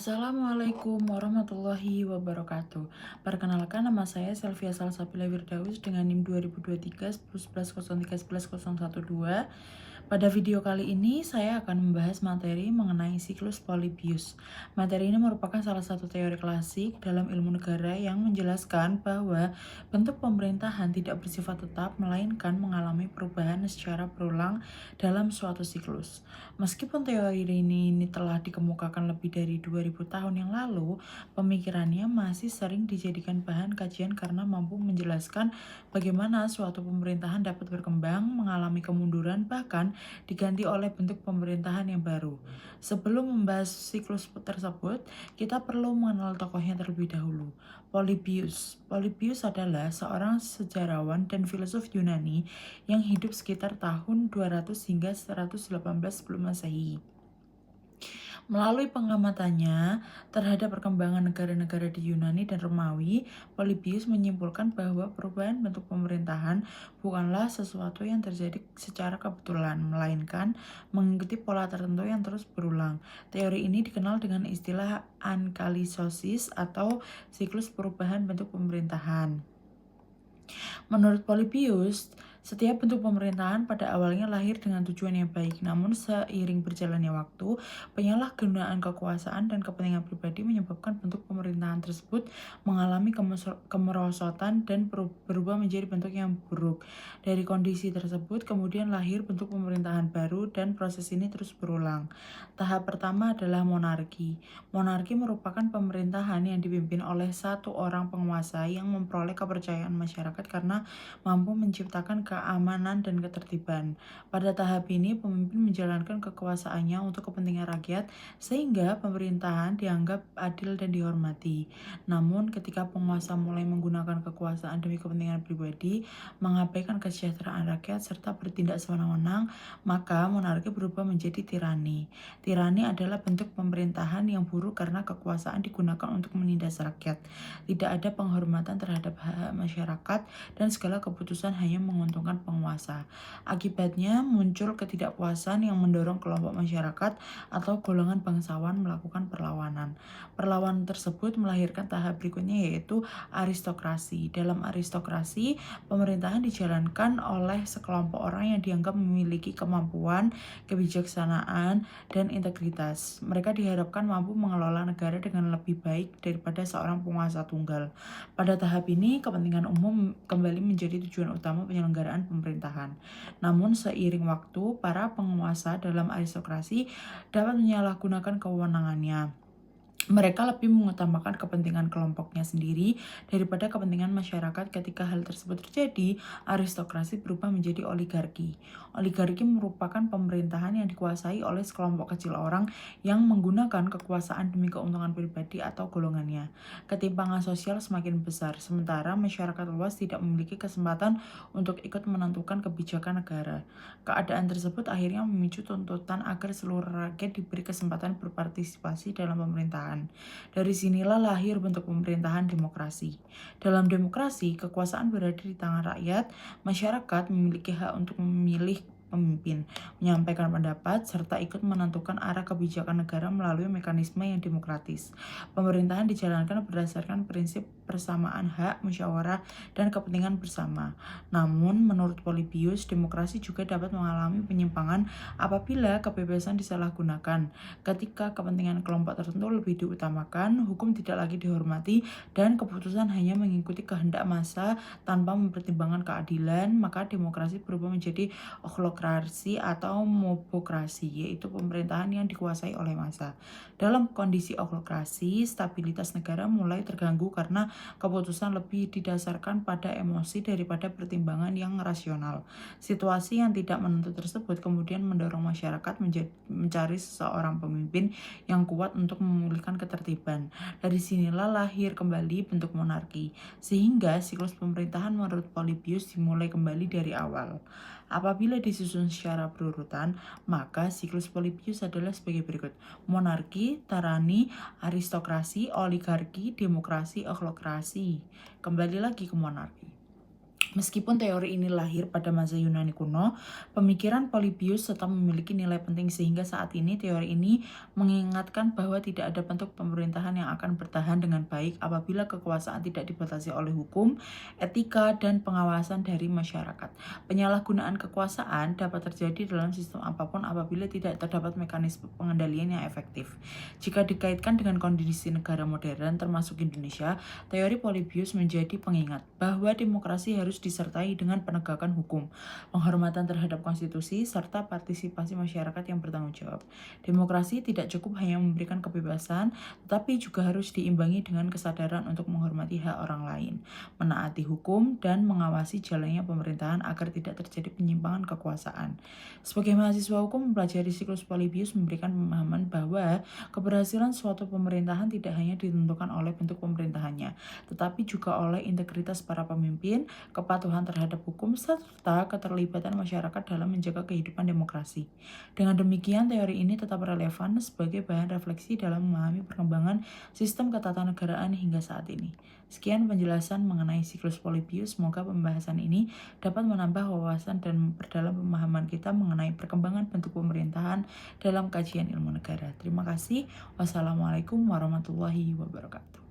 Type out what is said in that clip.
Assalamualaikum warahmatullahi wabarakatuh. Perkenalkan, nama saya Selvia Salsabila Firdaus dengan NIM 2023 Pada video kali ini saya akan membahas materi mengenai siklus Polybius. Materi ini merupakan salah satu teori klasik dalam ilmu negara yang menjelaskan bahwa bentuk pemerintahan tidak bersifat tetap melainkan mengalami perubahan secara berulang dalam suatu siklus. Meskipun teori ini telah dikemukakan lebih dari 2000 tahun yang lalu, pemikirannya masih sering dijadikan bahan kajian karena mampu menjelaskan bagaimana suatu pemerintahan dapat berkembang, mengalami kemunduran, bahkan diganti oleh bentuk pemerintahan yang baru. Sebelum membahas siklus tersebut, kita perlu mengenal tokohnya terlebih dahulu. Polybius. Polybius adalah seorang sejarawan dan filosof Yunani yang hidup sekitar tahun 200 hingga 118 sebelum Masehi. Melalui pengamatannya terhadap perkembangan negara-negara di Yunani dan Romawi, Polybius menyimpulkan bahwa perubahan bentuk pemerintahan bukanlah sesuatu yang terjadi secara kebetulan, melainkan mengikuti pola tertentu yang terus berulang. Teori ini dikenal dengan istilah ankalisosis atau siklus perubahan bentuk pemerintahan. Menurut Polybius, setiap bentuk pemerintahan pada awalnya lahir dengan tujuan yang baik, namun seiring berjalannya waktu, penyalahgunaan kekuasaan dan kepentingan pribadi menyebabkan bentuk pemerintahan tersebut mengalami kemerosotan dan berubah menjadi bentuk yang buruk. Dari kondisi tersebut, kemudian lahir bentuk pemerintahan baru dan proses ini terus berulang. Tahap pertama adalah monarki. Monarki merupakan pemerintahan yang dipimpin oleh satu orang penguasa yang memperoleh kepercayaan masyarakat karena mampu menciptakan keamanan dan ketertiban. Pada tahap ini, pemimpin menjalankan kekuasaannya untuk kepentingan rakyat sehingga pemerintahan dianggap adil dan dihormati. Namun, ketika penguasa mulai menggunakan kekuasaan demi kepentingan pribadi, mengabaikan kesejahteraan rakyat serta bertindak sewenang-wenang, maka monarki berubah menjadi tirani. Tirani adalah bentuk pemerintahan yang buruk karena kekuasaan digunakan untuk menindas rakyat. Tidak ada penghormatan terhadap hak masyarakat dan segala keputusan hanya menguntungkan penguasa. Akibatnya muncul ketidakpuasan yang mendorong kelompok masyarakat atau golongan bangsawan melakukan perlawanan. Perlawanan tersebut melahirkan tahap berikutnya yaitu aristokrasi. Dalam aristokrasi, pemerintahan dijalankan oleh sekelompok orang yang dianggap memiliki kemampuan, kebijaksanaan, dan integritas. Mereka diharapkan mampu mengelola negara dengan lebih baik daripada seorang penguasa tunggal. Pada tahap ini, kepentingan umum kembali menjadi tujuan utama penyelenggaraan pemerintahan. Namun seiring waktu, para penguasa dalam aristokrasi dapat menyalahgunakan kewenangannya. Mereka lebih mengutamakan kepentingan kelompoknya sendiri daripada kepentingan masyarakat. Ketika hal tersebut terjadi, aristokrasi berubah menjadi oligarki. Oligarki merupakan pemerintahan yang dikuasai oleh sekelompok kecil orang yang menggunakan kekuasaan demi keuntungan pribadi atau golongannya. Ketimpangan sosial semakin besar, sementara masyarakat luas tidak memiliki kesempatan untuk ikut menentukan kebijakan negara. Keadaan tersebut akhirnya memicu tuntutan agar seluruh rakyat diberi kesempatan berpartisipasi dalam pemerintahan. Dari sinilah lahir bentuk pemerintahan demokrasi. Dalam demokrasi, kekuasaan berada di tangan rakyat. Masyarakat memiliki hak untuk memilih pemimpin, menyampaikan pendapat, serta ikut menentukan arah kebijakan negara melalui mekanisme yang demokratis. Pemerintahan dijalankan berdasarkan prinsip persamaan hak, musyawarah, dan kepentingan bersama. Namun, menurut Polybius, demokrasi juga dapat mengalami penyimpangan apabila kebebasan disalahgunakan. Ketika kepentingan kelompok tertentu lebih diutamakan, hukum tidak lagi dihormati, dan keputusan hanya mengikuti kehendak massa tanpa mempertimbangkan keadilan, maka demokrasi berubah menjadi okhlokrasi atau mobokrasi, yaitu pemerintahan yang dikuasai oleh massa. Dalam kondisi okhlokrasi, stabilitas negara mulai terganggu karena keputusan lebih didasarkan pada emosi daripada pertimbangan yang rasional. Situasi yang tidak menentu tersebut kemudian mendorong masyarakat mencari seseorang pemimpin yang kuat untuk memulihkan ketertiban. Dari sinilah lahir kembali bentuk monarki, sehingga siklus pemerintahan menurut Polybius dimulai kembali dari awal. Apabila disusun secara berurutan, maka siklus Polybius adalah sebagai berikut: monarki, tirani, aristokrasi, oligarki, demokrasi, okhlokrasi. Kembali lagi ke monarki. Meskipun teori ini lahir pada masa Yunani kuno, pemikiran Polybius tetap memiliki nilai penting sehingga saat ini teori ini mengingatkan bahwa tidak ada bentuk pemerintahan yang akan bertahan dengan baik apabila kekuasaan tidak dibatasi oleh hukum, etika, dan pengawasan dari masyarakat. Penyalahgunaan kekuasaan dapat terjadi dalam sistem apapun apabila tidak terdapat mekanisme pengendalian yang efektif. Jika dikaitkan dengan kondisi negara modern termasuk Indonesia, teori Polybius menjadi pengingat bahwa demokrasi harus disertai dengan penegakan hukum, penghormatan terhadap konstitusi, serta partisipasi masyarakat yang bertanggung jawab. Demokrasi tidak cukup hanya memberikan kebebasan, tetapi juga harus diimbangi dengan kesadaran untuk menghormati hak orang lain, menaati hukum, dan mengawasi jalannya pemerintahan agar tidak terjadi penyimpangan kekuasaan. Sebagai mahasiswa hukum, mempelajari siklus Polybius memberikan pemahaman bahwa keberhasilan suatu pemerintahan tidak hanya ditentukan oleh bentuk pemerintahannya, tetapi juga oleh integritas para pemimpin, kepatuhan terhadap hukum, serta keterlibatan masyarakat dalam menjaga kehidupan demokrasi. Dengan demikian, teori ini tetap relevan sebagai bahan refleksi dalam memahami perkembangan sistem ketatanegaraan hingga saat ini. Sekian penjelasan mengenai siklus Polybius. Semoga pembahasan ini dapat menambah wawasan dan memperdalam pemahaman kita mengenai perkembangan bentuk pemerintahan dalam kajian ilmu negara. Terima kasih. Wassalamualaikum warahmatullahi wabarakatuh.